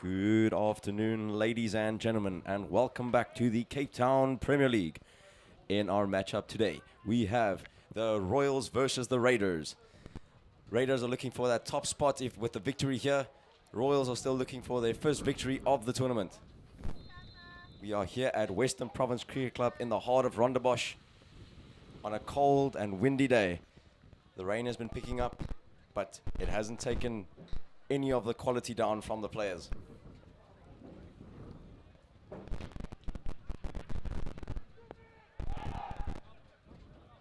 Good afternoon, ladies and gentlemen, and welcome back to the Cape Town Premier League. In our matchup today, we have the Royals versus the Raiders. Raiders are looking for that top spot with the victory here. Royals are still looking for their first victory of the tournament. We are here at Western Province Cricket Club in the heart of Rondebosch on a cold and windy day. The rain has been picking up, but it hasn't taken any of the quality down from the players.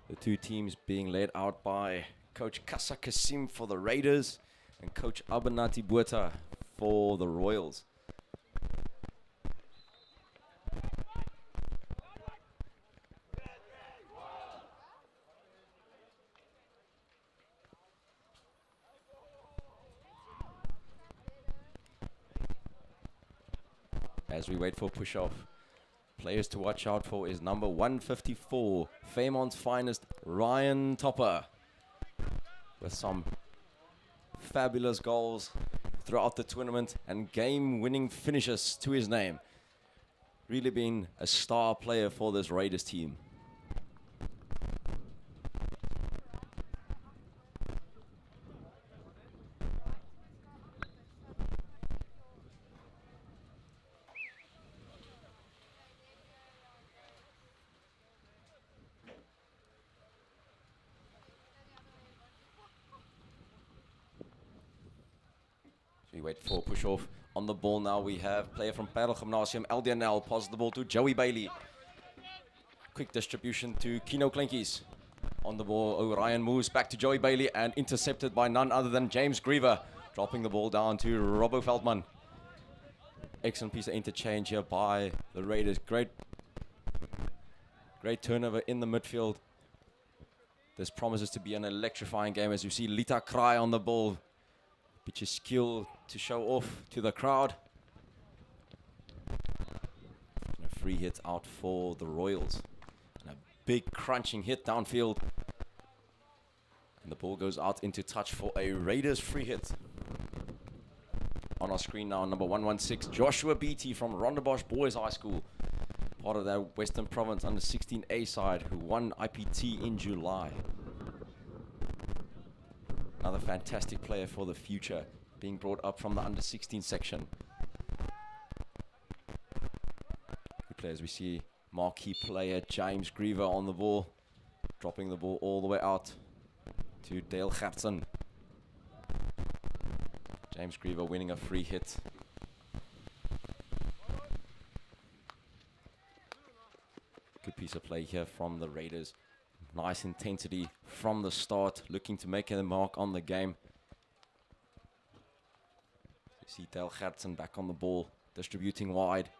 The two teams being led out by Coach Kasa Kasim for the Raiders and Coach Abanati Bueta for the Royals. As we wait for push-off, players to watch out for is number 154, Fairmont's finest, Ryan Topper, with some fabulous goals throughout the tournament and game-winning finishes to his name. Really been a star player for this Raiders team. We wait for push-off. On the ball now we have player from Parel Gymnasium, LDNL, passes the ball to Joey Bailey. Quick distribution to Kino Klinkies. On the ball, Orion moves back to Joey Bailey and intercepted by none other than James Griever. Dropping the ball down to Robbo Veldman. Excellent piece of interchange here by the Raiders. Great turnover in the midfield. This promises to be an electrifying game as you see Lita Cry on the ball. Bit of skill to show off to the crowd. And a free hit out for the Royals. And a big crunching hit downfield. And the ball goes out into touch for a Raiders free hit. On our screen now, number 116, Joshua Beatty from Rondebosch Boys High School. Part of that Western Province under 16A side who won IPT in July. Another fantastic player for the future, being brought up from the under-16 section. Good players. We see marquee player James Griever on the ball, dropping the ball all the way out to Dale Gertsen. James Griever winning a free hit. Good piece of play here from the Raiders. Nice intensity from the start, looking to make a mark on the game. You see Dale Gertsen back on the ball, distributing wide.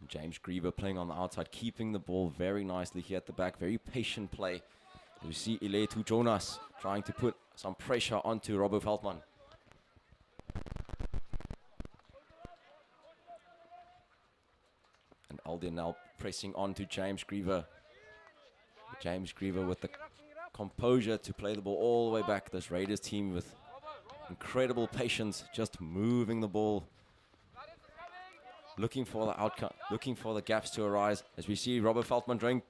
And James Griever playing on the outside, keeping the ball very nicely here at the back. Very patient play. You see Iletu Jonas trying to put some pressure onto Robbo Veldman. And Aldian now pressing on to James Griever. James Griever with the composure to play the ball all the way back. This Raiders team with incredible patience, just moving the ball, looking for the outcome, looking for the gaps to arise. As we see Robert Veldman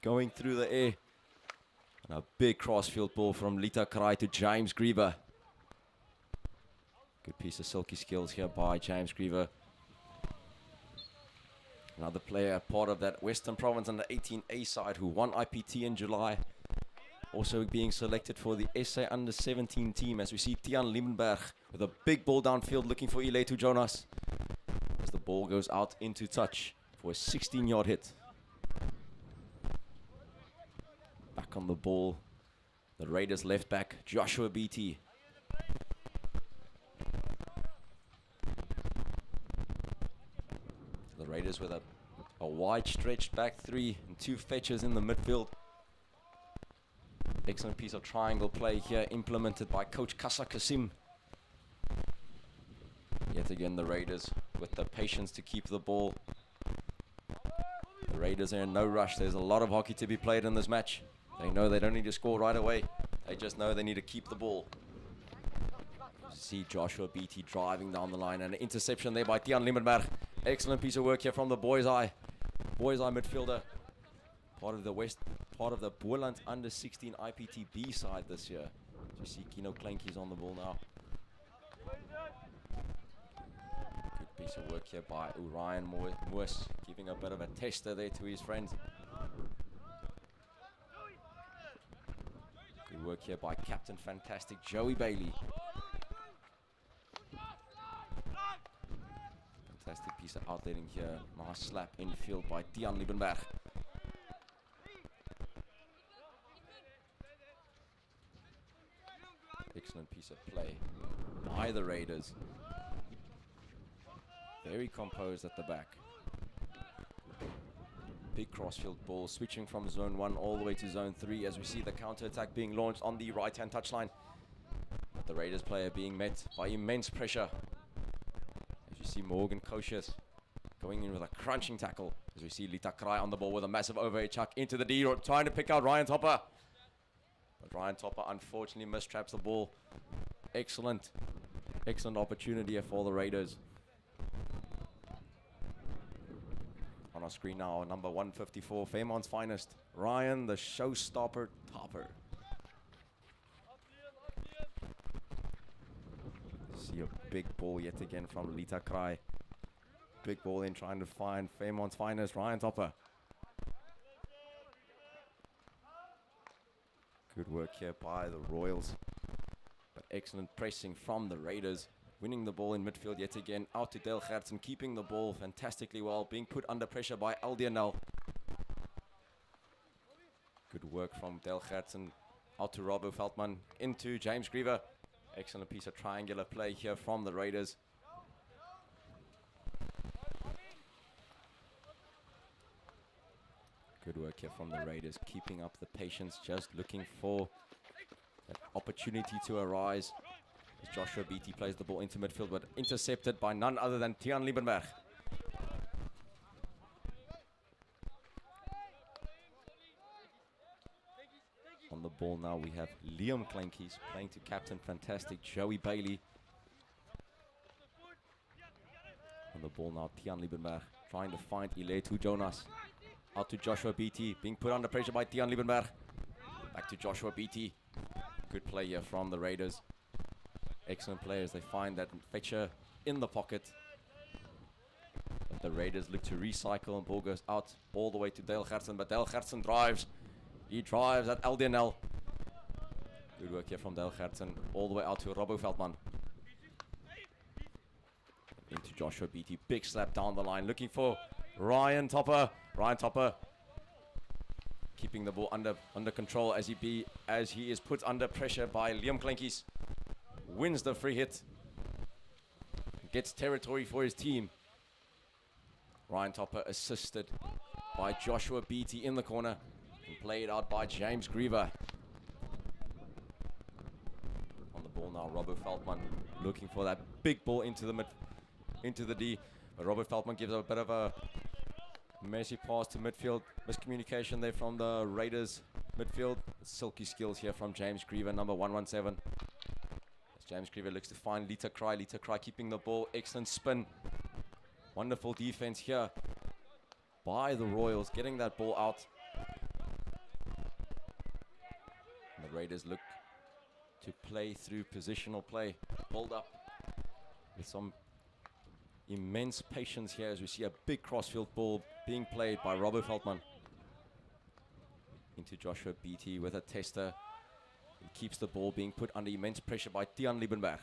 going through the air. And a big crossfield ball from Lita Krai to James Griever. Good piece of silky skills here by James Griever. Another player, part of that Western Province under 18A side who won IPT in July. Also being selected for the SA under 17 team as we see Tian Liebenberg with a big ball downfield looking for Iletu Jonas. As the ball goes out into touch for a 16-yard hit. Back on the ball, the Raiders left back, Joshua Beatty. The Raiders with a wide stretched back three and two fetchers in the midfield. Excellent piece of triangle play here implemented by Coach Kasa Kasim. Yet again the Raiders with the patience to keep the ball. The Raiders are in no rush. There's a lot of hockey to be played in this match. They know they don't need to score right away. They just know they need to keep the ball. See Joshua Beatty driving down the line, and an interception there by Tiaan Liebenberg. Excellent piece of work here from the boys' eye midfielder. Part of the Boland under 16 IPTB side this year. So you see Kino Klankies on the ball now. Good piece of work here by Orion Moos, giving a bit of a tester there to his friend. Good work here by Captain Fantastic Joey Bailey. Fantastic piece of outletting here. Nice slap infield by Tiaan Liebenberg. Excellent piece of play by the Raiders. Very composed at the back. Big crossfield ball, switching from zone 1 all the way to zone 3 as we see the counter-attack being launched on the right-hand touchline. But the Raiders player being met by immense pressure. As you see Morgan Koshes going in with a crunching tackle. As we see Lita Krai on the ball with a massive overhead chuck into the D, trying to pick out Ryan Topper. But Ryan Topper unfortunately mistraps the ball. Excellent opportunity here for the Raiders. On our screen now, number 154, Fairmont's finest, Ryan the Showstopper Topper. See a big ball yet again from Lita Krai. Big ball in trying to find Fairmont's finest, Ryan Topper. Good work here by the Royals. But excellent pressing from the Raiders. Winning the ball in midfield yet again. Out to Dale Gertsen, keeping the ball fantastically well. Being put under pressure by Aldianel. Good work from Dale Gertsen. Out to Robbo Veldman. Into James Griever. Excellent piece of triangular play here from the Raiders. Good work here from the Raiders. Keeping up the patience. Just looking for that opportunity to arise. As Joshua Beatty plays the ball into midfield, but intercepted by none other than Tiaan Liebenberg. On the ball now we have Liam Klankies playing to Captain Fantastic Joey Bailey. On the ball now Tiaan Liebenberg trying to find Iletu Jonas. Out to Joshua Beatty, being put under pressure by Tiaan Liebenberg. Back to Joshua Beatty. Good play here from the Raiders. Excellent players. They find that Fetcher in the pocket. But the Raiders look to recycle, and ball goes out all the way to Dale Gertsen. But Dale Gertsen drives. He drives at Aldianel. Good work here from Dale Gertsen. All the way out to Robbo Veldman. Into Joshua Beatty. Big slap down the line. Looking for Ryan Topper. Ryan Topper keeping the ball under control as he is put under pressure by Liam Klankies. Wins the free hit. Gets territory for his team. Ryan Topper assisted by Joshua Beatty in the corner. And played out by James Griever. On the ball now, Robert Veldman looking for that big ball into the D. But Robert Veldman gives a bit of a messy pass to midfield. Miscommunication there from the Raiders midfield. Silky skills here from James Griever, number 117. As James Griever looks to find Lita Krai. Lita Krai keeping the ball. Excellent spin. Wonderful defense here by the Royals, getting that ball out. And the Raiders look to play through positional play. Hold up with some immense patience here as we see a big crossfield ball being played by Robert Veldman. Into Joshua Beatty with a tester. He keeps the ball being put under immense pressure by Tiaan Liebenberg.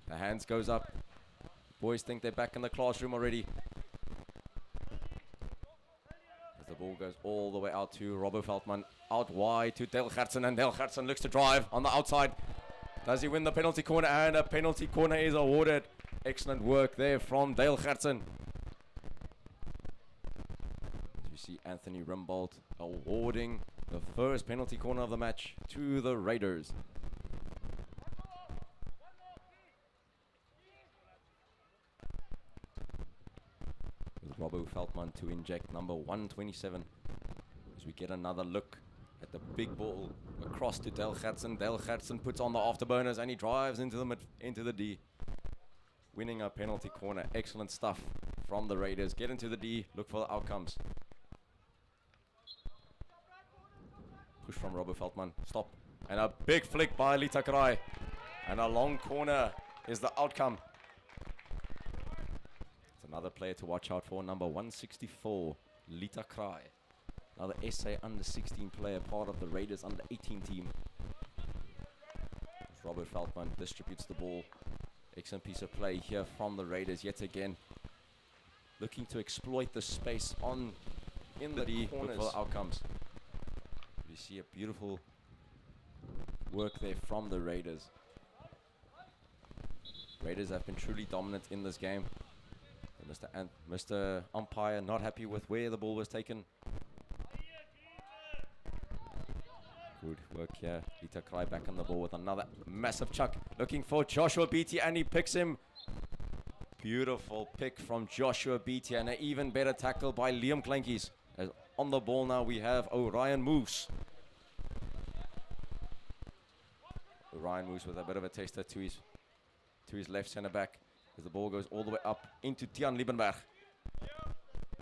The hands goes up. Boys think they're back in the classroom already. As the ball goes all the way out to Robert Veldman. Out wide to Dale Gertsen, and Dale Gertsen looks to drive on the outside. Does he win the penalty corner? And a penalty corner is awarded. Excellent work there from Dale Gertsen. As you see Anthony Rimbold awarding the first penalty corner of the match to the Raiders. With Robbo Veldman to inject number 127. As we get another look at the big ball across to Del Gertsen. Del Gertsen puts on the afterburners and he drives into the D. Winning a penalty corner. Excellent stuff from the Raiders. Get into the D, look for the outcomes. Push from Robert Veldman. Stop. And a big flick by Lita Krai. And a long corner is the outcome. It's another player to watch out for. Number 164, Lita Krai. Another SA under 16 player, part of the Raiders under 18 team. Robert Veldman distributes the ball. Excellent piece of play here from the Raiders yet again. Looking to exploit the space in the D for the outcomes. You see a beautiful work there from the Raiders. Raiders have been truly dominant in this game. Mr. Umpire not happy with where the ball was taken. Good work here. Lita Krai back on the ball with another massive chuck. Looking for Joshua Beattie and he picks him. Beautiful pick from Joshua Beattie and an even better tackle by Liam Klankies. As on the ball now we have Orion Moose. Orion Moose with a bit of a taster to his left centre back as the ball goes all the way up into Tian Liebenberg.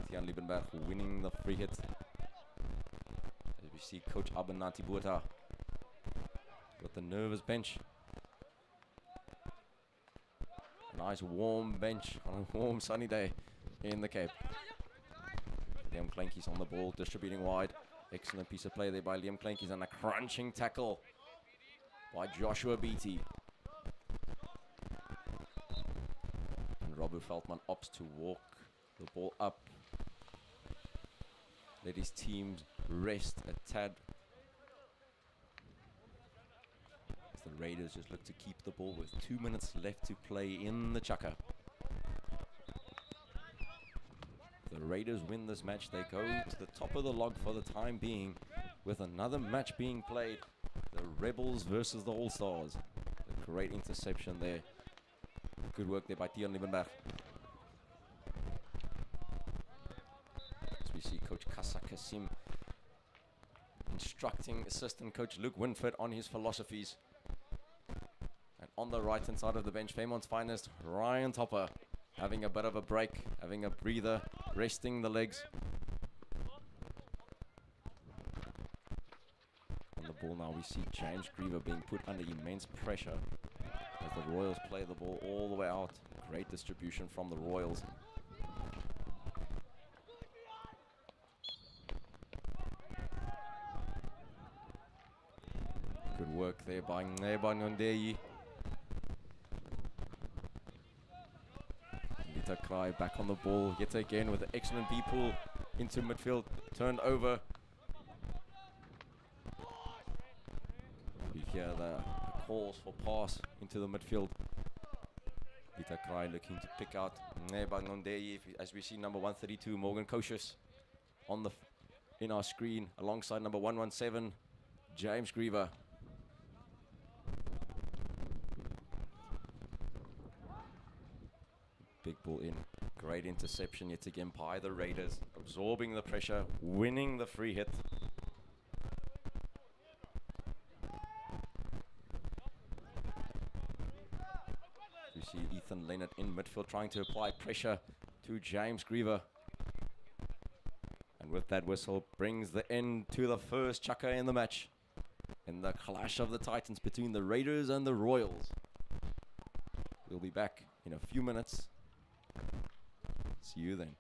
Tian Liebenberg winning the free hit. As we see Coach Abanati Buata with the nervous bench. Nice warm bench on a warm sunny day in the Cape. Liam Klankies on the ball, distributing wide. Excellent piece of play there by Liam Klankies and a crunching tackle by Joshua Beattie. And Robert Veldman opts to walk the ball up. Let his team rest a tad. As the Raiders just look to keep the ball with 2 minutes left to play in the Chaka. The Raiders win this match. They go to the top of the log for the time being with another match being played. The Rebels versus the All-Stars. A great interception there. Good work there by Tian Liebenberg. As we see Coach Kassa Kasim instructing assistant coach Luke Winford on his philosophies. And on the right hand side of the bench, Fairmont's finest, Ryan Topper, having a bit of a break, having a breather, resting the legs. On the ball now we see James Griever being put under immense pressure as the Royals play the ball all the way out. Great distribution from the Royals. Good work there by Ngeba Nondeyi. Lita Krai back on the ball yet again with an excellent B-pull into midfield, turned over. We hear the calls for pass into the midfield. Lita Krai looking to pick out Ngeba Nondeyi, as we see number 132 Morgan Kocius on the in our screen alongside number 117 James Griever. Big ball in. Great interception yet again by the Raiders. Absorbing the pressure, winning the free hit. We see Ethan Leonard in midfield trying to apply pressure to James Griever. And with that whistle brings the end to the first Chaka in the match. In the clash of the Titans between the Raiders and the Royals. We'll be back in a few minutes. See you then.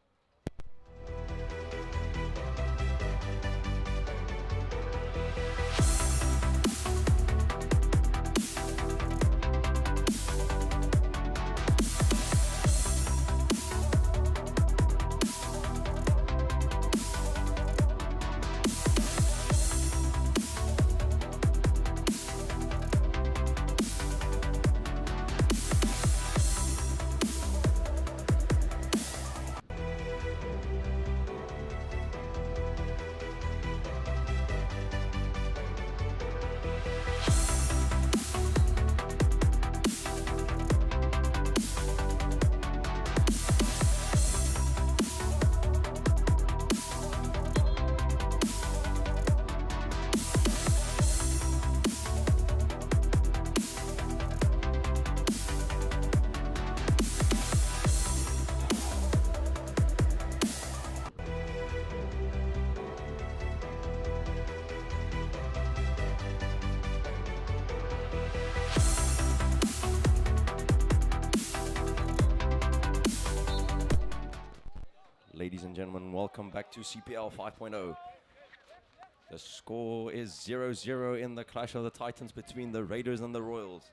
gentlemen, welcome back to CPL 5.0. The score is 0-0 in the clash of the Titans between the Raiders and the Royals.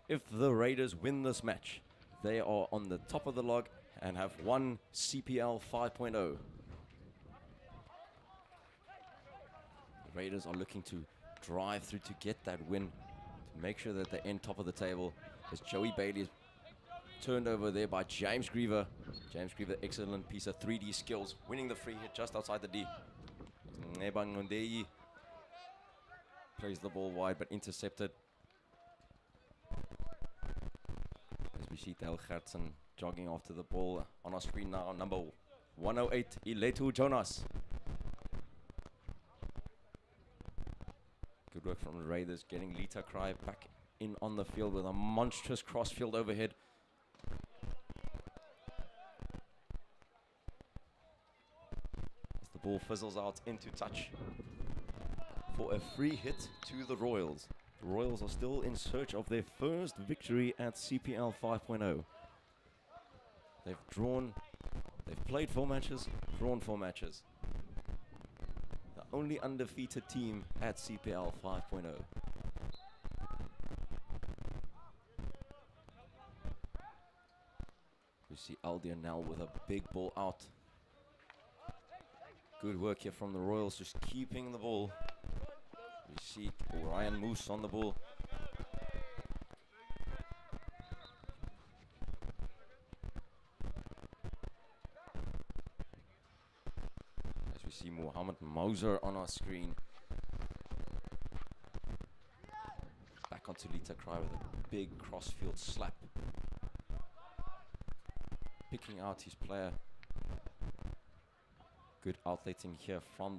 If the Raiders win this match, they are on the top of the log and have won CPL 5.0. The Raiders are looking to drive through to get that win, to make sure that they end top of the table, as Joey Bailey is turned over there by James Griever. James Griever, excellent piece of 3D skills, winning the free hit just outside the D. Nebang Nondeyi plays the ball wide but intercepted. As we see Dale Gertsen jogging after the ball on our screen now, number 108, Iletu Jonas. Good work from the Raiders, getting Lita Cry back in on the field with a monstrous crossfield overhead. As the ball fizzles out into touch for a free hit to the Royals. The Royals are still in search of their first victory at CPL 5.0. They've played 4 matches, drawn 4 matches. The only undefeated team at CPL 5.0. We see Aldian now with a big ball out. Good work here from the Royals, just keeping the ball. We see Ryan Moose on the ball. As we see Mohammed Moser on our screen. Back onto Lita Cry with a big crossfield slap. Picking out his player. Good outletting here from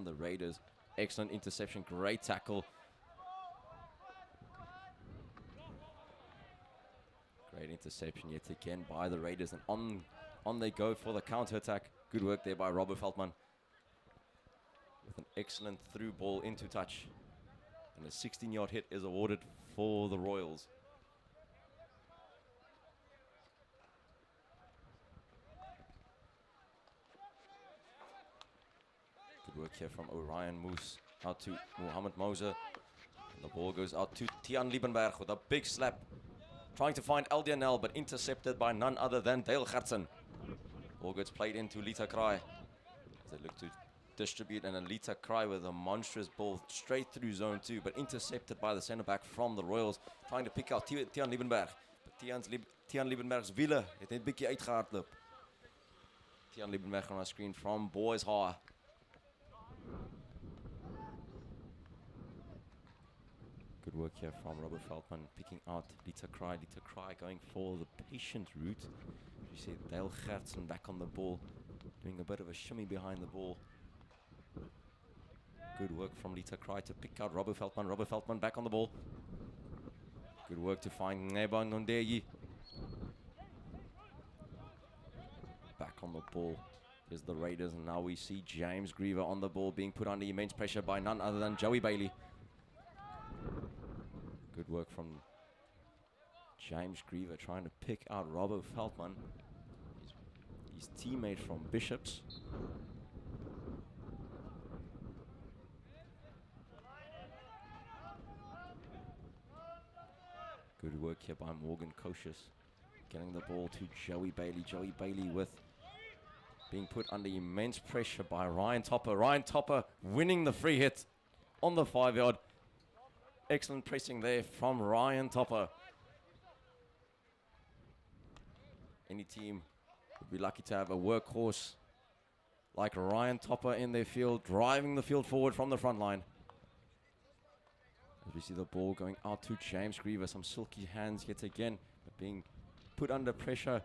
the Raiders. Excellent interception, great tackle. Great interception yet again by the Raiders, and on they go for the counter attack. Good work there by Robert Feldman with an excellent through ball into touch, and a 16-yard hit is awarded for the Royals. Good work here from Orion Moose out to Mohammed Moser. And the ball goes out to Tian Liebenberg with a big slap. Trying to find LDNL, but intercepted by none other than Dale Gertsen. Ball gets played into Lita Cry as they look to distribute, and then Lita Cry with a monstrous ball straight through zone 2, but intercepted by the center back from the Royals, trying to pick out Tian Liebenberg. But Tian Liebenberg's wiele het net bietjie uitgehardloop. Tian Liebenberg on our screen from Boys High. Good work here from Robert Feldman, picking out Lita Cry. Lita Cry going for the patient route. You see Dale Gertsen back on the ball, doing a bit of a shimmy behind the ball. Good work from Lita Cry to pick out Robert Feldman. Robert Feldman back on the ball. Good work to find Neba Nondeyi. Back on the ball is the Raiders, and now we see James Griever on the ball, being put under immense pressure by none other than Joey Bailey. Good work from James Griever, trying to pick out Robbo Feldman, his teammate from Bishops. Good work here by Morgan Kocius, getting the ball to Joey Bailey. Joey Bailey with being put under immense pressure by Ryan Topper. Ryan Topper winning the free hit on the 5-yard. Excellent pressing there from Ryan Topper. Any team would be lucky to have a workhorse like Ryan Topper in their field, driving the field forward from the front line. As we see the ball going out to James Griever, some silky hands yet again, but being put under pressure.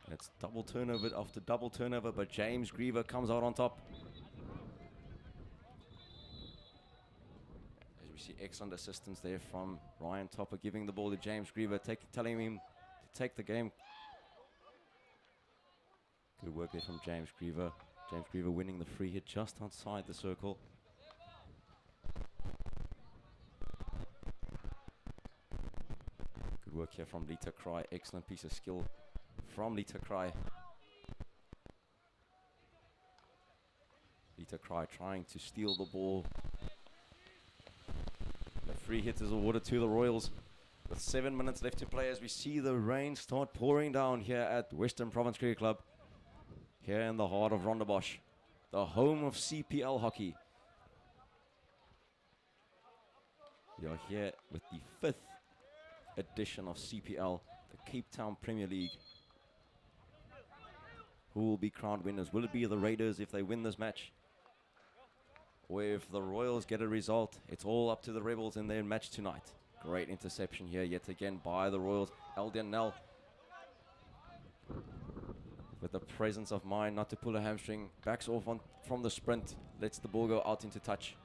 And it's double turnover after double turnover, but James Griever comes out on top. We see excellent assistance there from Ryan Topper, giving the ball to James Griever, telling him to take the game. Good work there from James Griever. James Griever winning the free hit just outside the circle. Good work here from Lita Cry. Excellent piece of skill from Lita Cry. Lita Cry trying to steal the ball. The free hit is awarded to the Royals with 7 minutes left to play as we see the rain start pouring down here at Western Province Cricket Club, here in the heart of Rondebosch, the home of CPL hockey. We are here with the 5th edition of CPL, the Cape Town Premier League. Who will be crowned winners? Will it be the Raiders if they win this match? Or if the Royals get a result, it's all up to the Rebels in their match tonight. Great interception here yet again by the Royals. Alden Nell with the presence of mind not to pull a hamstring. Backs off from the sprint. Lets the ball go out into touch.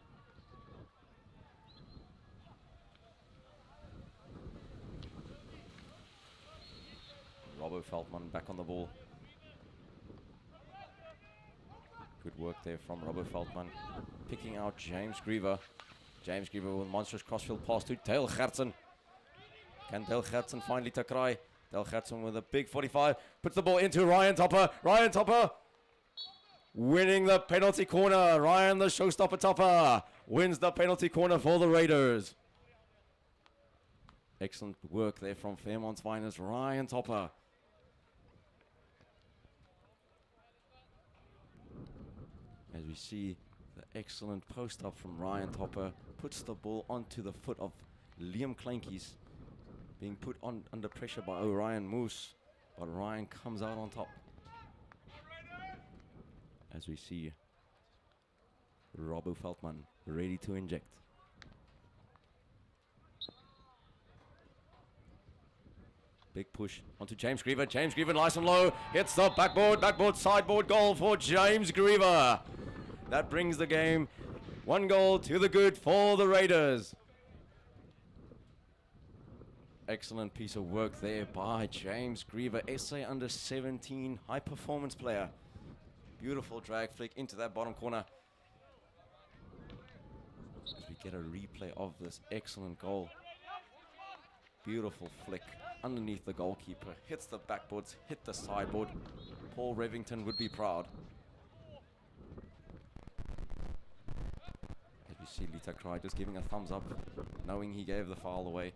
Robbo Feldman back on the ball. Good work there from Robbo Feldman. Picking out James Griever. James Griever with a monstrous crossfield pass to Dale Gertsen. Can Dale Gertsen find Lita Cry? Dale Gertsen with a big 45. Puts the ball into Ryan Topper. Ryan Topper winning the penalty corner. Ryan, the showstopper Topper, wins the penalty corner for the Raiders. Excellent work there from Fairmont's finest, Ryan Topper. As we see the excellent post up from Ryan Topper, puts the ball onto the foot of Liam Kleinkies, being put on under pressure by Orion Moose, but Ryan comes out on top. As we see Robbo Feldman ready to inject. Big push onto James Griever. James Griever nice and low. Hits the backboard, sideboard goal for James Griever. That brings the game 1 goal to the good for the Raiders. Excellent piece of work there by James Griever, SA under 17 high performance player. Beautiful drag flick into that bottom corner. As we get a replay of this excellent goal. Beautiful flick underneath the goalkeeper. Hits the backboards, hit the sideboard. Paul Revington would be proud. As you see Lita Cry just giving a thumbs up, knowing he gave the foul away.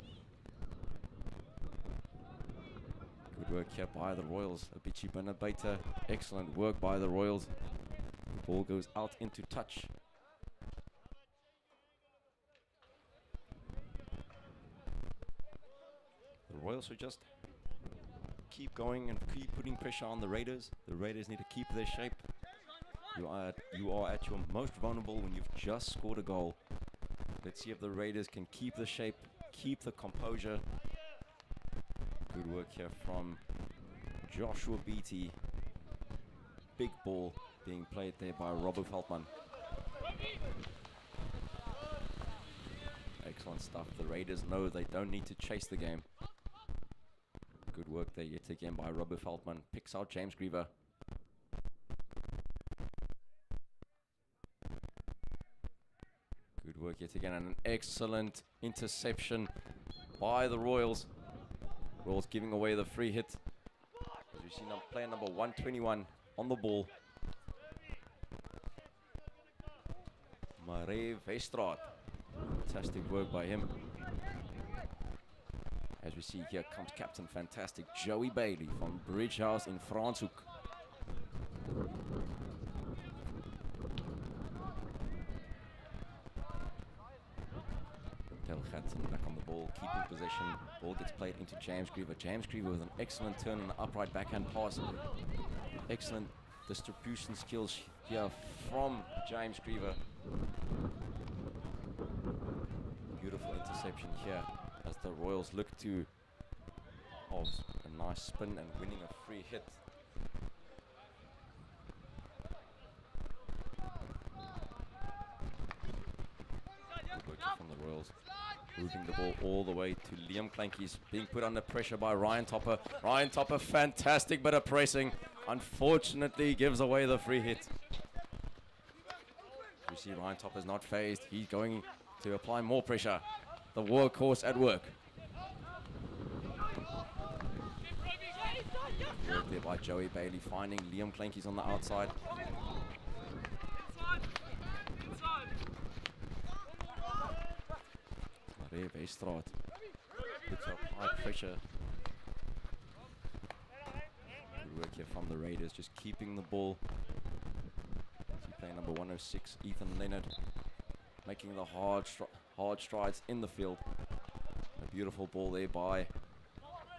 Good work here by the Royals. Abichi Benabeta. Excellent work by the Royals. The ball goes out into touch. The Royals should just keep going and keep putting pressure on the Raiders. The Raiders need to keep their shape. You are at your most vulnerable when you've just scored a goal. Let's see if the Raiders can keep the shape, keep the composure. Good work here from Joshua Beattie. Big ball being played there by Robbo Feldman. Excellent stuff. The Raiders know they don't need to chase the game. Good work there yet again by Robbo Feldman. Picks out James Griever. Good work yet again and an excellent interception by the Royals. Royals giving away the free hit. As we see player number 121 on the ball. Mare Vestraat. Fantastic work by him. As we see here comes Captain Fantastic Joey Bailey from Bridge House in Franschhoek. Hudson back on the ball, keeping possession. Ball gets played into James Griever. James Griever with an excellent turn and an upright backhand pass. Excellent distribution skills here from James Griever. Beautiful interception here as the Royals look to a nice spin and winning a free hit. Good work from the Royals. Moving the ball all the way to Liam Kleinkies, being put under pressure by Ryan Topper. Ryan Topper, fantastic bit of pressing. Unfortunately, gives away the free hit. You see Ryan Topper's not phased. He's going to apply more pressure. The workhorse at work. Work there by Joey Bailey, finding Liam Kleinkies on the outside. Marais Westraat puts up high pressure. Good work here from the Raiders, just keeping the ball. So playing number 106, Ethan Leonard, making the hard strides in the field. A beautiful ball there by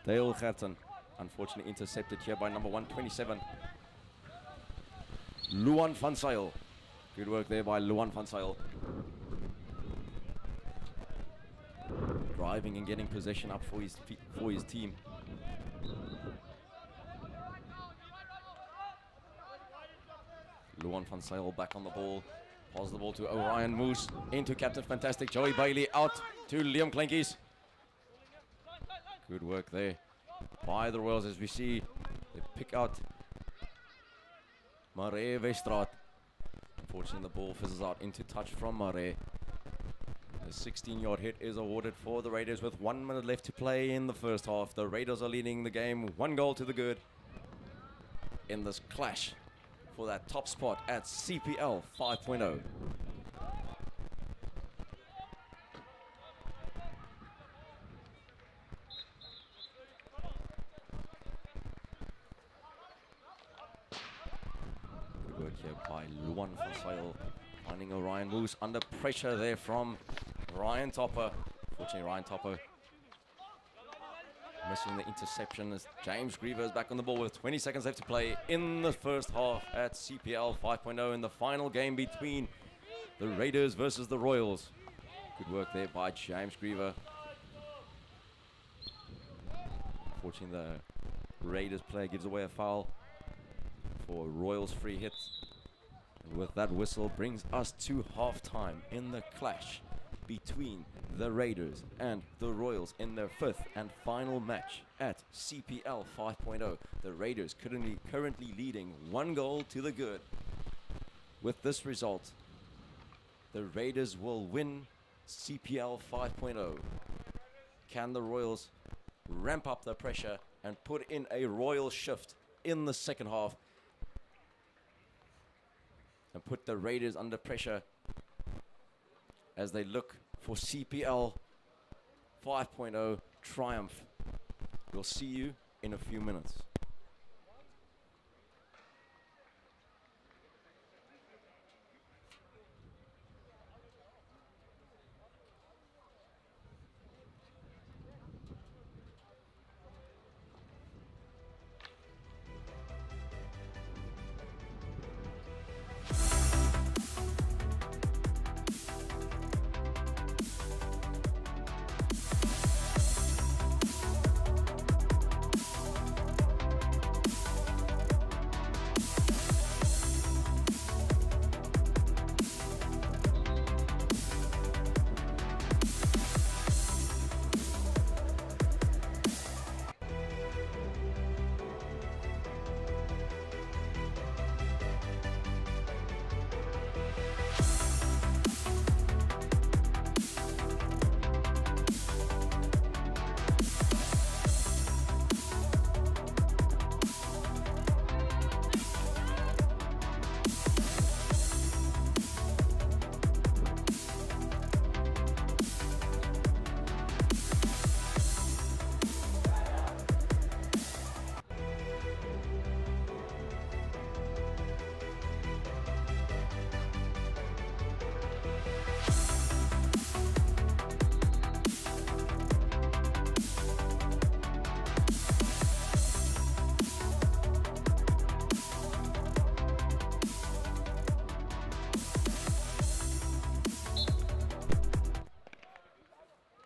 Dale Gerten. Unfortunately intercepted here by number 127, Luan van Zyl. Good work there by Luan van Zyl. Driving and getting possession up for his team. Luan van Zyl back on the ball. Passes the ball to Orion Moose. Into Captain Fantastic Joey Bailey. Out to Liam Klinkies. Good work there by the Royals, as we see they pick out Marais Westraat. Unfortunately, the ball fizzles out into touch from Marais. A 16-yard hit is awarded for the Raiders with 1 minute left to play in the first half. The Raiders are leading the game 1 goal to the good in this clash for that top spot at CPL 5.0. Good work here by Luan van Zyl, finding Orion Moose under pressure there from Ryan Topper. Fortunately, Ryan Topper missing the interception as James Griever is back on the ball with 20 seconds left to play in the first half at CPL 5.0 in the final game between the Raiders versus the Royals. Good work there by James Griever. Unfortunately, the Raiders player gives away a foul for Royals free hit. And with that whistle brings us to halftime in the clash between the Raiders and the Royals in their 5th and final match at CPL 5.0. The Raiders currently leading 1 goal to the good. With this result, the Raiders will win CPL 5.0. Can the Royals ramp up the pressure and put in a Royal shift in the second half and put the Raiders under pressure as they look for CPL 5.0 triumph? We'll see you in a few minutes.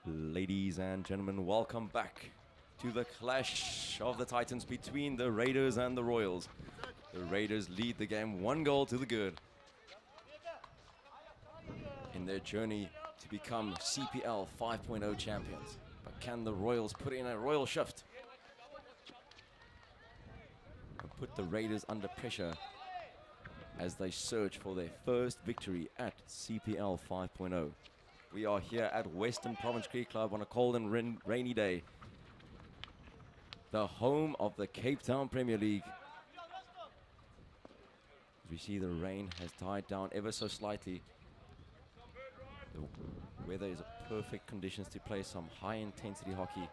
Ladies and gentlemen, welcome back to the clash of the Titans between the Raiders and the Royals. The Raiders lead the game 1 goal to the good in their journey to become CPL 5.0 champions. But can the Royals put in a Royal shift and put the Raiders under pressure as they search for their first victory at CPL 5.0? We are here at Western Province Cricket Club on a cold and rainy day, the home of the Cape Town Premier League. As we see, the rain has died down ever so slightly, The weather is a perfect conditions to play some high-intensity hockey.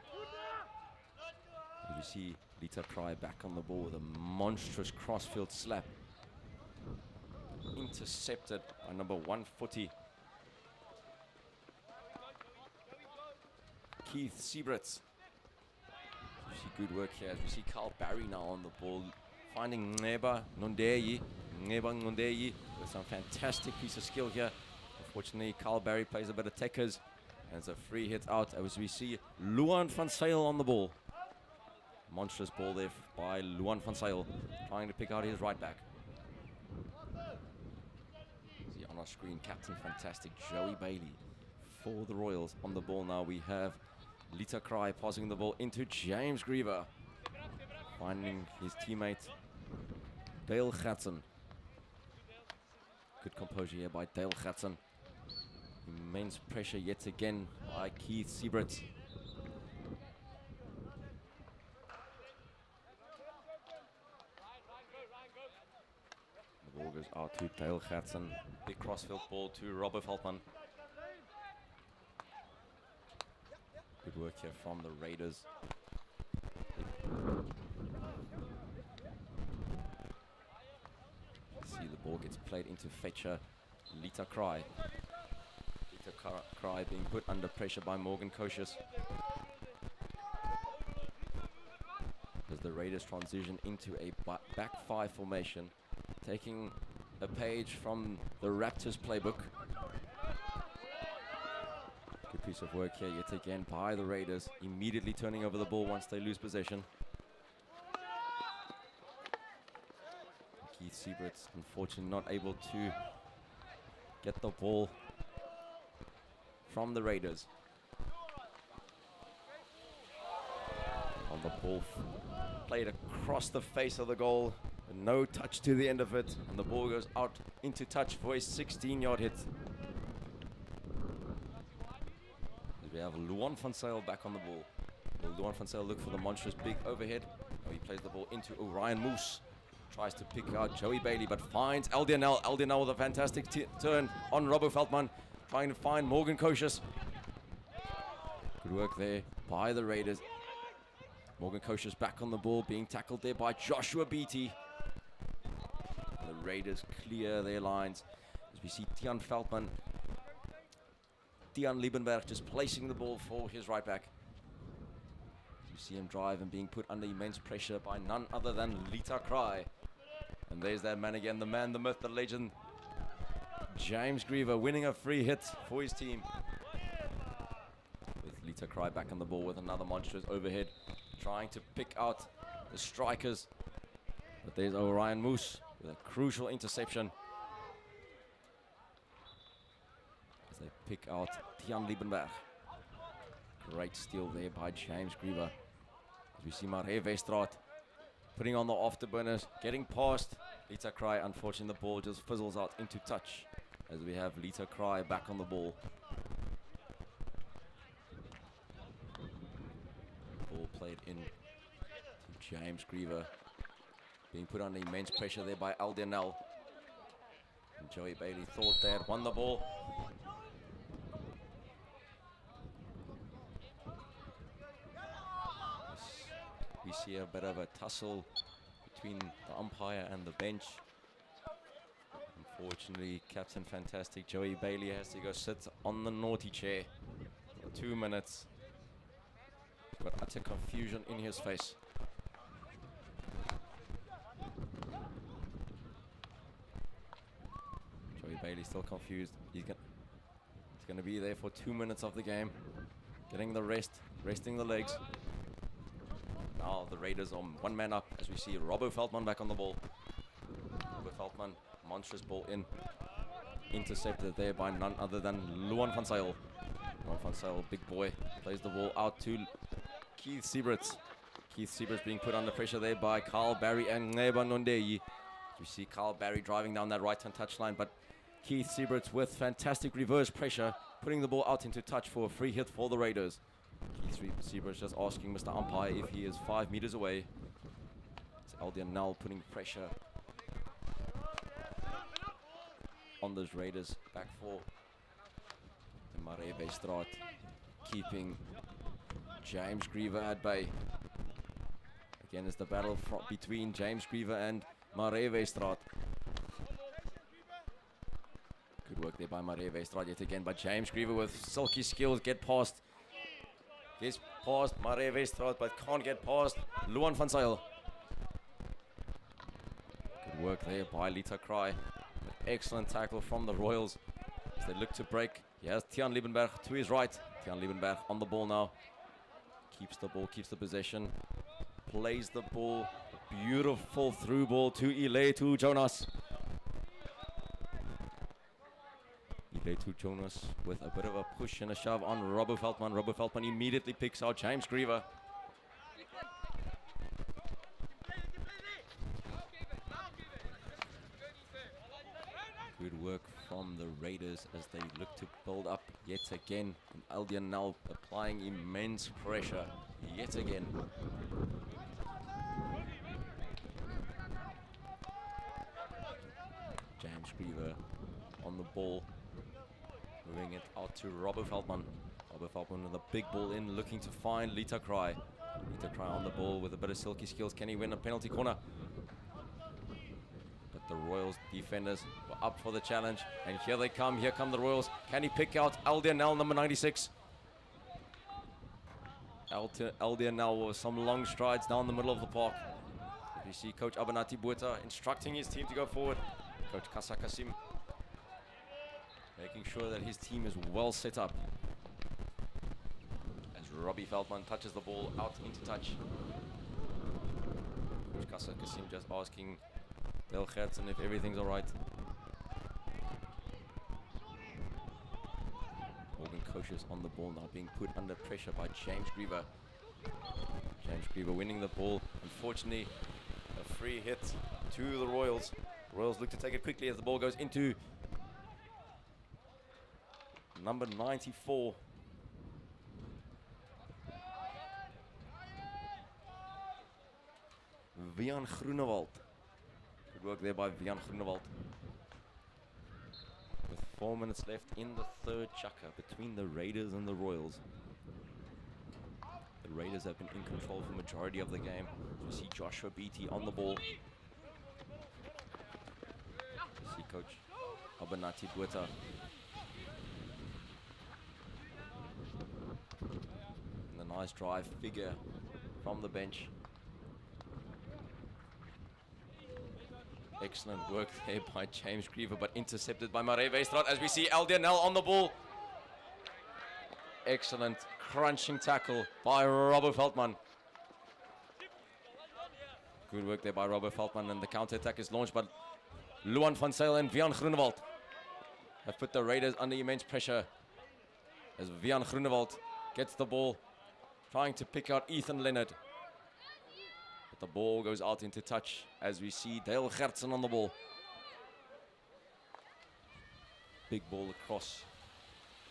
You see Lita Cry back on the ball with a monstrous crossfield slap. Intercepted by number 140. Keith Siebretz. You see good work here as we see Carl Barry now on the ball, finding Ngeba Nondeyi with some fantastic piece of skill here. Unfortunately, Carl Barry plays a bit of techers, and it's a free hit out as we see Luan van Zyl on the ball. Monstrous ball there by Luan van Zyl, trying to pick out his right back. See on our screen, Captain Fantastic Joey Bailey for the Royals. On the ball now we have Lita Cry passing the ball into James Griever, finding his teammate Dale Gatson. Good composure here by Dale Gatson. Immense pressure yet again by Keith Siebretz. The ball goes out to Dale Gatson. Big crossfield ball to Robert Veltman. Good work here from the Raiders. See the ball gets played into Fetcher. Lita Cry. Lita Cry being put under pressure by Morgan Kocius. As the Raiders transition into a back five formation, taking a page from the Raptors playbook. Good piece of work here yet again by the Raiders, immediately turning over the ball once they lose possession. Keith Siebretz, unfortunately not able to get the ball from the Raiders. On the ball, played across the face of the goal, but no touch to the end of it, and the ball goes out into touch for a 16-yard hit. We have Luan van Zyl back on the ball. Will Luan van Zyl look for the monstrous big overhead? Oh, he plays the ball into Orion Moose. Tries to pick out Joey Bailey, but finds Eldianel. Eldianel with a fantastic turn on Robbo Veltman, trying to find Morgan Kocius. Good work there by the Raiders. Morgan Kocius back on the ball, being tackled there by Joshua Beatty. The Raiders clear their lines as we see Tian Veltman. Tian Liebenberg just placing the ball for his right back. You see him drive and being put under immense pressure by none other than Lita Cry. And there's that man again, the man, the myth, the legend, James Griever, winning a free hit for his team. With Lita Cry back on the ball with another monstrous overhead, trying to pick out the strikers. But there's Orion Moose with a crucial interception. As they pick out Tian Liebenberg. Great steal there by James Griever. As we see Maré Westraat putting on the afterburners, getting past Lita Cry. Unfortunately, the ball just fizzles out into touch as we have Lita Cry back on the ball. Ball played in to James Griever, being put under immense pressure there by Eldianel. And Joey Bailey thought they had won the ball. We see a bit of a tussle between the umpire and the bench. Unfortunately, Captain Fantastic Joey Bailey has to go sit on the naughty chair for 2 minutes. Got utter confusion in his face. Joey Bailey still confused. He's going to be there for 2 minutes of the game, getting the resting the legs. Now the Raiders are one man up as we see Robbo Veltman back on the ball. Robbo Veltman, monstrous ball in. Intercepted there by none other than Luan van Zyl. Luan van Zyl, big boy, plays the ball out to Keith Siebretz. Keith Siebretz being put under pressure there by Carl Barry and Ngeba Nondeyi. We see Carl Barry driving down that right-hand touchline, but Keith Siebretz with fantastic reverse pressure, putting the ball out into touch for a free hit for the Raiders. Keith Siebretz just asking Mr. Umpire if he is 5 meters away. It's Eldianel putting pressure on those Raiders back four. Marewestraat keeping James Griever at bay. Again, it's the battle between James Griever and Marewestraat. Good work there by Marewestraat yet again, but James Griever with silky skills gets past Marewestraat, but can't get past Luan van Zyl. Good work there by Lita Cry. Excellent tackle from the Royals as they look to break. Here's Tian Liebenberg to his right. Tian Liebenberg on the ball now. Keeps the ball, keeps the possession. Plays the ball. Beautiful through ball to Iletu Jonas. Iletu Jonas with a bit of a push and a shove on Robbo Veldman. Robbo Veldman immediately picks out James Griever. Good work from the Raiders as they look to build up yet again. And Aldian now applying immense pressure yet again. James Griever on the ball. Moving it out to Robbo Veldman. Robbo Veldman with a big ball in, looking to find Lita Cry. Lita Cry on the ball with a bit of silky skills. Can he win a penalty corner? The Royals defenders were up for the challenge, and here they come. Here come the Royals. Can he pick out Aldianel, number 96? Aldianel with some long strides down the middle of the park. You see Coach Abanati Bueta instructing his team to go forward. Coach Kasa Kasim making sure that his team is well set up. As Robbie Veldman touches the ball out into touch. Coach Kasa Kasim just asking Del Gertsen if everything's alright. Morgan Koshis on the ball now, being put under pressure by James Griever. James Griever winning the ball. Unfortunately, a free hit to the Royals. The Royals look to take it quickly as the ball goes into number 94. Vian Groenewald. Good work there by Vian Groenewald. With 4 minutes left in the third chukka between the Raiders and the Royals. The Raiders have been in control for the majority of the game. We see Joshua Beatty on the ball. We see Coach Abanati Bueta. And the nice drive figure from the bench. Excellent work there by James Griever, but intercepted by Marewestraat as we see Aldianel on the ball. Excellent crunching tackle by Robbo Veldman. Good work there by Robbo Veldman, and the counter-attack is launched, but Luan van Zyl and Vian Groenewald have put the Raiders under immense pressure as Vian Groenewald gets the ball, trying to pick out Ethan Leonard. But the ball goes out into touch as we see Dale Gertsen on the ball. Big ball across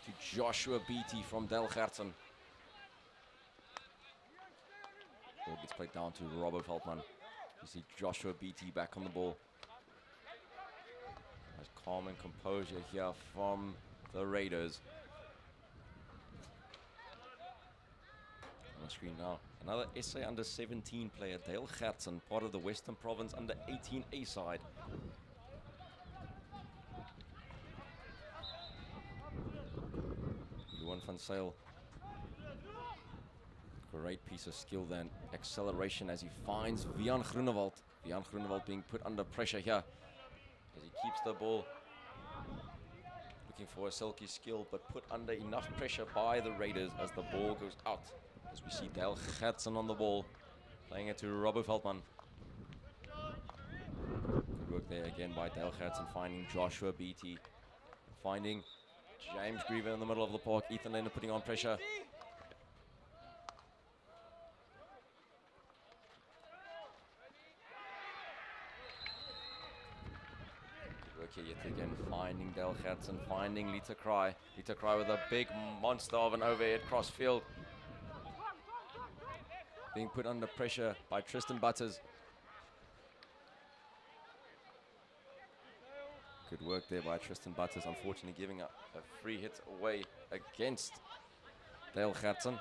to Joshua Beatty from Dale Gertsen. Ball gets played down to Robbo Veldman. You see Joshua Beatty back on the ball. Nice calm and composure here from the Raiders. On the screen now, another SA under 17 player, Dale Gertsen, part of the Western Province under 18A side. Luan van Zyl. Great piece of skill then, acceleration as he finds Vian Groenewald. Vian Groenewald being put under pressure here as he keeps the ball. Looking for a silky skill, but put under enough pressure by the Raiders as the ball goes out. As we see Dale Gertsen on the ball, playing it to Robbo Veldman. Good work there again by Dale Gertsen, finding Joshua Beatty, finding James Griever in the middle of the park. Ethan Leonard putting on pressure. Good work here yet again, finding Dale Gertsen, finding Lita Cry. Lita Cry with a big monster of an overhead cross field. Being put under pressure by Tristan Butters. Good work there by Tristan Butters, unfortunately giving a free hit away against Dale Gertsen.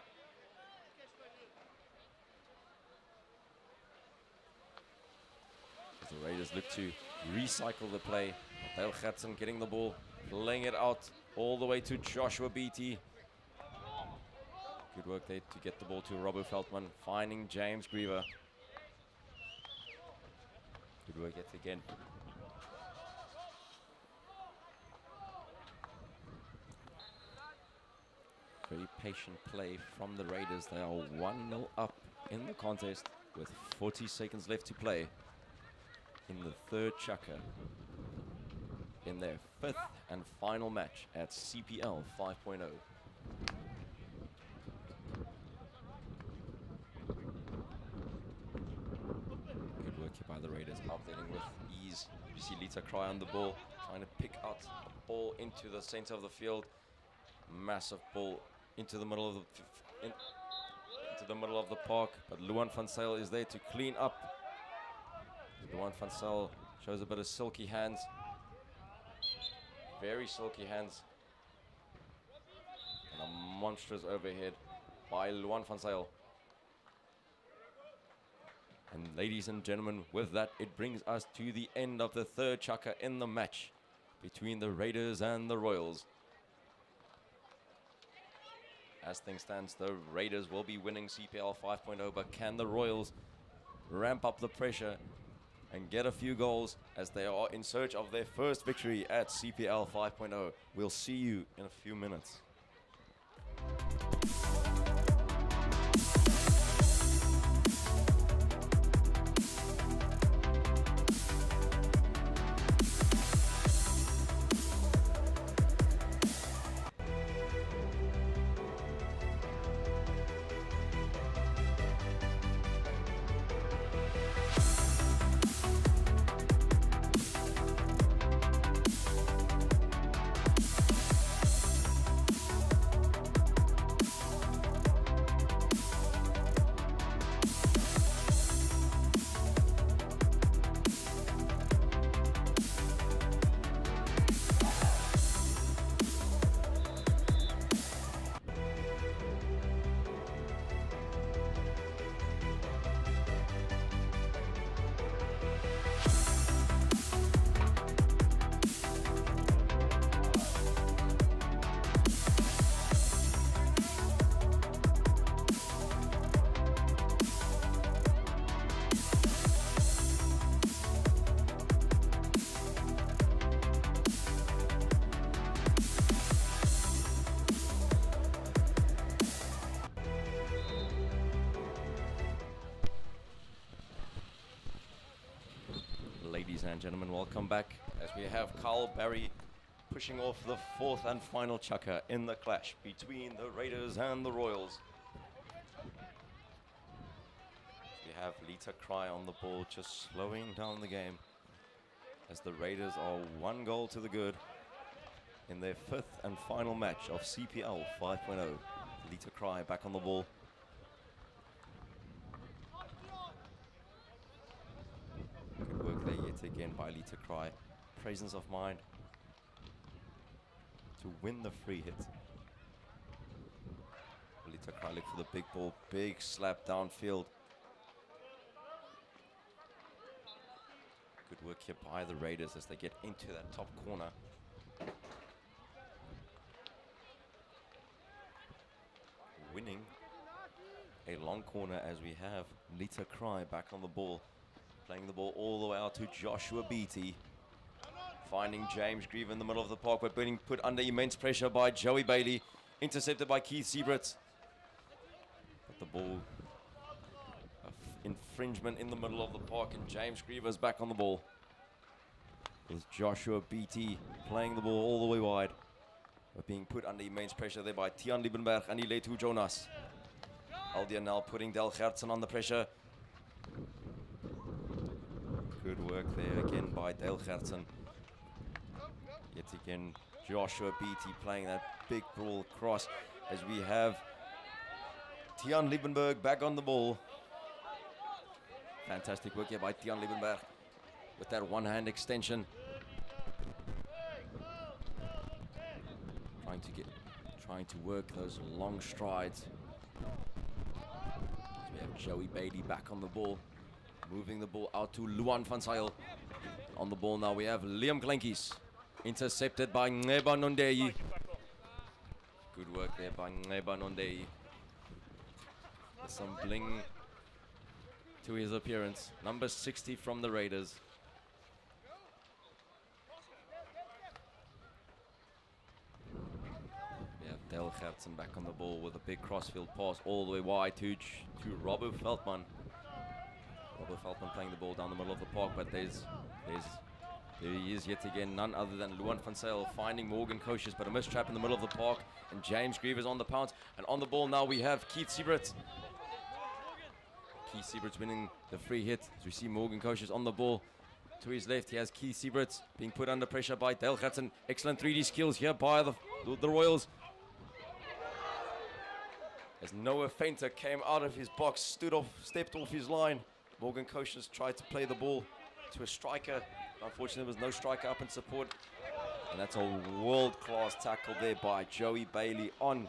As the Raiders look to recycle the play. Dale Gertsen getting the ball, playing it out all the way to Joshua Beatty. Good work there to get the ball to Robbo Feldman, finding James Griever. Good work yet again. Very patient play from the Raiders. They are 1-0 up in the contest with 40 seconds left to play in the third chukka in their fifth and final match at CPL 5.0. Good work here by the Raiders, outletting with ease. You see Lita Cry on the ball, trying to pick out the ball into the center of the field. Massive ball into the middle of the park, but Luan van Zyl is there to clean up. Luan van Zyl shows a bit of silky hands, very silky hands, and a monstrous overhead by Luan van Zyl. And ladies and gentlemen, with that, it brings us to the end of the third chukka in the match between the Raiders and the Royals. As things stand, the Raiders will be winning CPL 5.0, but can the Royals ramp up the pressure and get a few goals as they are in search of their first victory at CPL 5.0? We'll see you in a few minutes. Ladies and gentlemen, welcome back as we have Carl Barry pushing off the fourth and final chukka in the clash between the Raiders and the Royals. We have Lita Cry on the ball, just slowing down the game as the Raiders are 1 goal to the good in their fifth and final match of CPL 5.0. Lita Cry back on the ball. Good work there yet again by Lita Cry. Presence of mind to win the free hit. Lita Cry look for the big ball, big slap downfield. Good work here by the Raiders as they get into that top corner. Winning a long corner as we have Lita Cry back on the ball. Playing the ball all the way out to Joshua Beatty. Finding James Grieve in the middle of the park, but being put under immense pressure by Joey Bailey. Intercepted by Keith Siebert. But the ball, infringement in the middle of the park, and James Grieve is back on the ball. With Joshua Beatty playing the ball all the way wide. But being put under immense pressure there by Tian Liebenberg and Iletu Jonas. Aldia now putting Del Gertsen on the pressure. Good work there again by Dale Gertsen. Yet again, Joshua Beatty playing that big brawl cross as we have Tian Liebenberg back on the ball. Fantastic work here by Tian Liebenberg with that one-hand extension. trying to work those long strides. We have Joey Bailey back on the ball, moving the ball out to Luan van Zyl. On the ball now we have Liam Klenkies, intercepted by Ngeba Nondeyi. Good work there by Ngeba Nondeyi. With some bling to his appearance. Number 60 from the Raiders. We have Del Gertsen back on the ball with a big crossfield pass all the way wide to Robbo Veldman. Robbo Veldman playing the ball down the middle of the park, but there he is yet again, none other than Luan van Zyl finding Morgan Kocius, but a missed trap in the middle of the park, and James Grievers on the pounce. And on the ball now we have Keith Siebert. Keith Siebert's winning the free hit as we see Morgan Kocius on the ball. To his left, he has Keith Siebert being put under pressure by Del Gertsen. Excellent 3D skills here by the Royals. As Noah Fainter came out of his box, stepped off his line. Morgan Kocius tried to play the ball to a striker. Unfortunately, there was no striker up in support. And that's a world-class tackle there by Joey Bailey on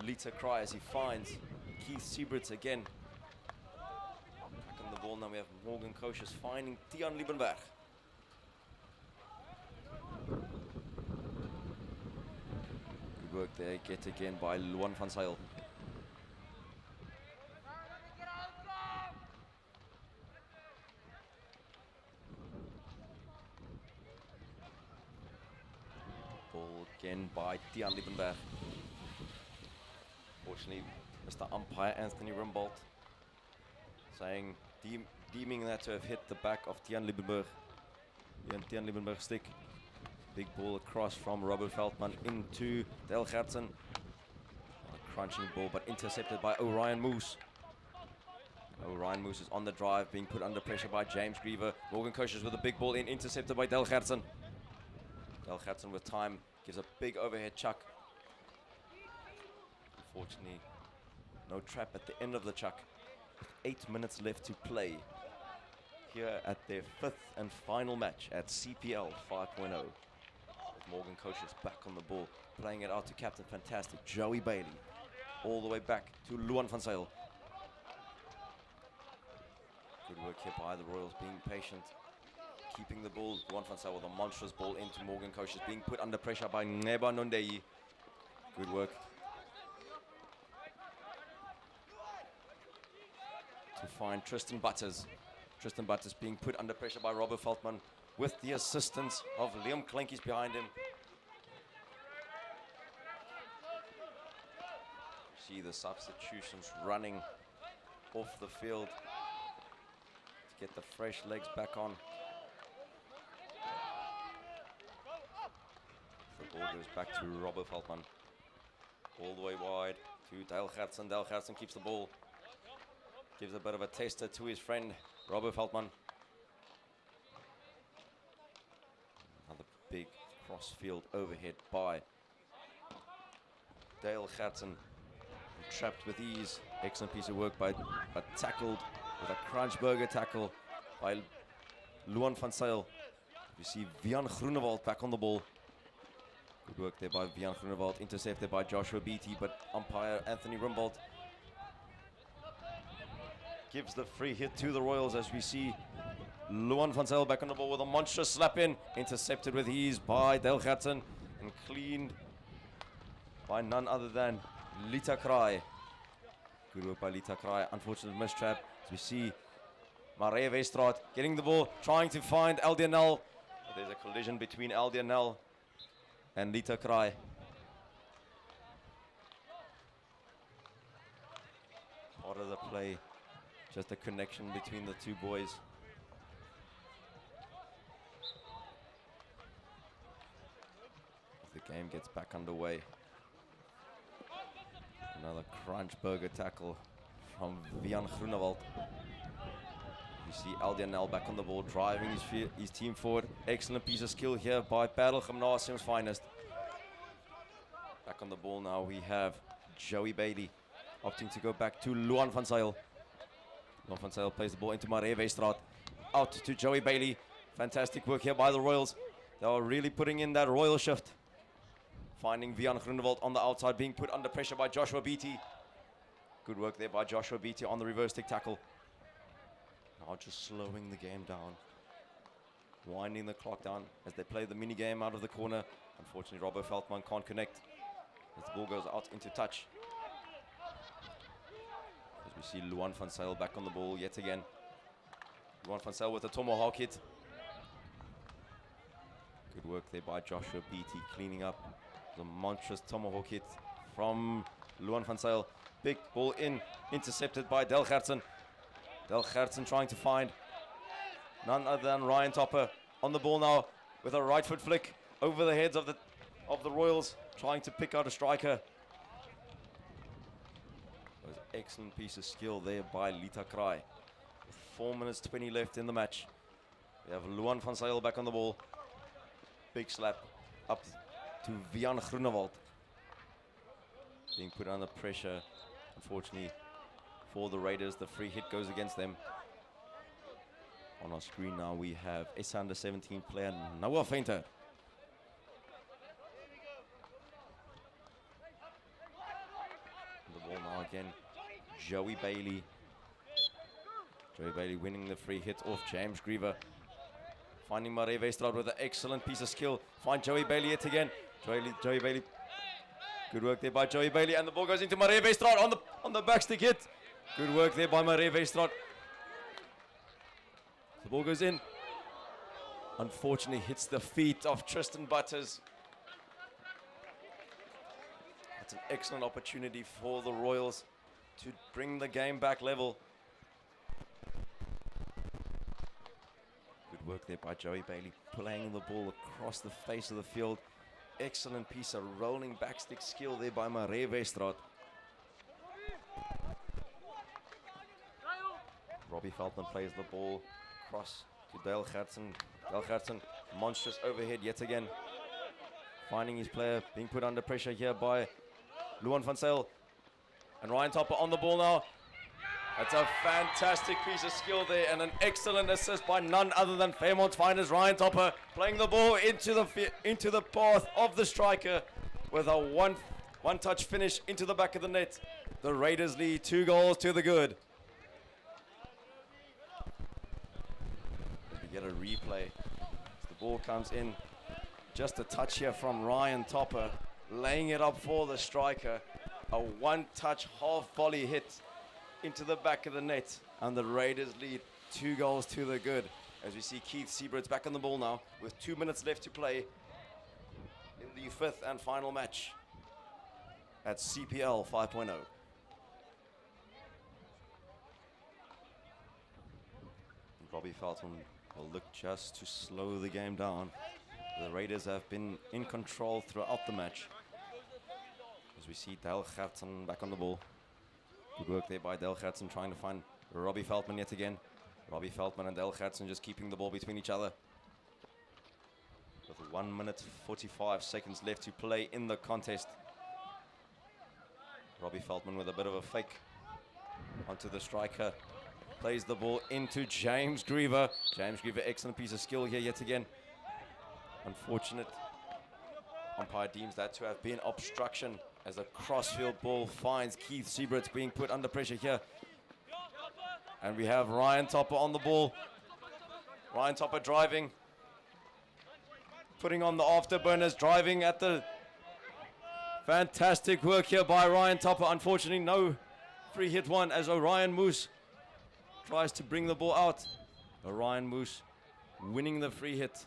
Lita Cry as he finds Keith Siebert again. Back on the ball now we have Morgan Kocius finding Tian Liebenberg. Good work there, yet again by Luan van Zyl. Ball again by Tian Liebenberg. Fortunately, Mr. Umpire Anthony Rimbold saying, deeming that to have hit the back of Tian Liebenberg. Tian Liebenberg's stick. Big ball across from Robert Veldman into Del Gertsen. A crunching ball, but intercepted by Orion Moose. Orion Moose is on the drive, being put under pressure by James Griever. Morgan Kocius with a big ball in, intercepted by Del Gertsen. Del Gertsen with time gives a big overhead chuck. Unfortunately, no trap at the end of the chuck. 8 minutes left to play here at their 5th and final match at CPL 5.0. With Morgan Kocius back on the ball, playing it out to Captain Fantastic Joey Bailey. All the way back to Luan van Zyl. Good work here by the Royals, being patient, keeping the ball. Luan van Zyl with a monstrous ball into Morgan Kocius, being put under pressure by Ngeba Nondeyi. Good work to find Tristan Butters. Tristan Butters being put under pressure by Robert Veldman with the assistance of Liam Klenkies behind him. See the substitutions running off the field to get the fresh legs back on. The ball goes back to Robert Veldman. All the way wide to Del Gertsen. Del Gertsen keeps the ball. Gives a bit of a taster to his friend, Robert Veldman. Another big cross-field overhead by Dale Gertsen. Trapped with ease. Excellent piece of work but tackled with a crunch burger tackle by Luan van Zyl. You see Vian Groenewald back on the ball. Good work there by Vian Groenewald, intercepted by Joshua Beattie, but umpire Anthony Rimbold gives the free hit to the Royals as we see Luan van Zyl back on the ball with a monstrous slap in, intercepted with ease by Del Gertsen and cleaned by none other than Lita Cry. Good work by Lita Cry. Unfortunate mistrap as we see Maria Westraat getting the ball, trying to find Aldianel. There's a collision between Aldianel and Lita Cry. Part of the play, just a connection between the two boys. As the game gets back underway. Another crunch burger tackle from Vian Groenewald. You see Aldianel back on the ball, driving his team forward. Excellent piece of skill here by Battle Gymnasium's finest. Back on the ball now we have Joey Bailey, opting to go back to Luan van Zyl. Luan van Zyl plays the ball into Marie Westraat. Out to Joey Bailey. Fantastic work here by the Royals. They are really putting in that Royal shift. Finding Vian Groenewald on the outside, being put under pressure by Joshua Beatty. Good work there by Joshua Beatty on the reverse stick tackle. Now just slowing the game down. Winding the clock down as they play the mini game out of the corner. Unfortunately, Robbo Veldman can't connect as the ball goes out into touch. As we see Luan van Zyl back on the ball yet again. Luan van Zyl with a tomahawk hit. Good work there by Joshua Beatty, cleaning up the monstrous tomahawk hit from Luan van Zyl. Big ball in, intercepted by Del Gertsen. Del Gertsen trying to find none other than Ryan Topper on the ball now with a right foot flick over the heads of the Royals, trying to pick out a striker. That was an excellent piece of skill there by Lita Kraai. With 4 minutes 20 left in the match. We have Luan van Zyl back on the ball. Big slap up to Vian Groenewald. Being put under pressure, unfortunately, for the Raiders. The free hit goes against them. On our screen now we have SA under 17 player Noah Venter. The ball now again, Joey Bailey. Joey Bailey winning the free hit off James Griever. Finding Mare Westrad with an excellent piece of skill. Find Joey Bailey yet again. Joey Bailey. Good work there by Joey Bailey, and the ball goes into Mare Westrad on the backstick hit. Good work there by Mare Westrad. The ball goes in. Unfortunately, hits the feet of Tristan Butters. That's an excellent opportunity for the Royals to bring the game back level. Good work there by Joey Bailey, playing the ball across the face of the field. Excellent piece of rolling backstick skill there by Mare Westrad. Robbie Veldman plays the ball across to Dale Gertsen. Dale Gertsen, monstrous overhead yet again. Finding his player, being put under pressure here by Luan van Zyl. And Ryan Topper on the ball now. That's a fantastic piece of skill there, and an excellent assist by none other than Fairmont's finest Ryan Topper, playing the ball into the path of the striker with a one-touch finish into the back of the net. The Raiders lead 2 goals to the good. As we get a replay, as the ball comes in, just a touch here from Ryan Topper, laying it up for the striker. A one-touch half volley hit into the back of the net, and the Raiders lead 2 goals to the good. As we see Keith Siebert's back on the ball now with 2 minutes left to play in the 5th and final match at CPL 5.0. Robbie Veldman will look just to slow the game down. The Raiders have been in control throughout the match. As we see Dale Gertsen back on the ball. Good work there by Dale Gertsen, trying to find Robbie Veldman yet again. Robbie Veldman and Dale Gertsen just keeping the ball between each other. With 1 minute 45 seconds left to play in the contest. Robbie Veldman with a bit of a fake onto the striker. Plays the ball into James Griever. James Griever, excellent piece of skill here yet again. Unfortunate. Umpire deems that to have been obstruction as a crossfield ball finds Keith Siebert being put under pressure here. And we have Ryan Topper on the ball. Ryan Topper driving. Putting on the afterburners, driving at the... Fantastic work here by Ryan Topper. Unfortunately, no free hit one as Orion Moose tries to bring the ball out. Orion Moose winning the free hit.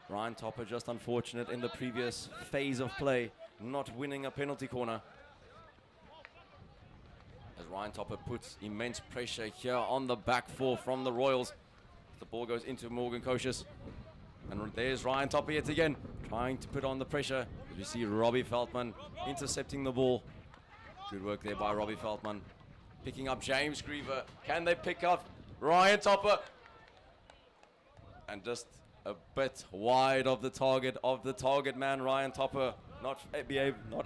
Ryan Topper just unfortunate in the previous phase of play, not winning a penalty corner. As Ryan Topper puts immense pressure here on the back four from the Royals. The ball goes into Morgan Kocius. And there's Ryan Topper yet again, trying to put on the pressure. As we see Robbie Veldman intercepting the ball. Good work there by Robbie Veldman. Picking up James Griever. Can they pick up Ryan Topper? And just a bit wide of the target man, Ryan Topper. Not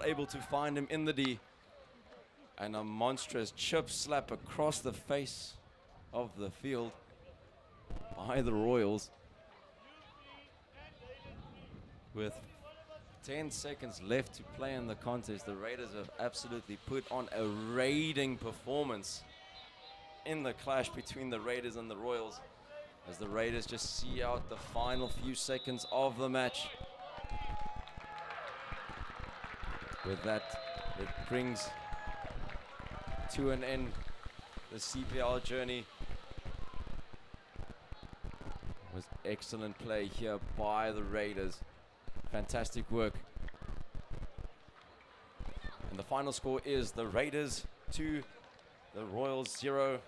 able to find him in the D. And a monstrous chip slap across the face of the field by the Royals. With 10 seconds left to play in the contest. The Raiders have absolutely put on a raiding performance in the clash between the Raiders and the Royals, as the Raiders just see out the final few seconds of the match. With that, it brings to an end the CPL journey. It was excellent play here by the Raiders. Fantastic work. And the final score is the Raiders 2, the Royals 0.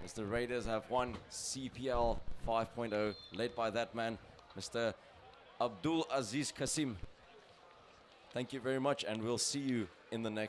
As the Raiders have won CPL 5.0, led by that man, Mr. Abdul Aziz Kasim. Thank you very much, and we'll see you in the next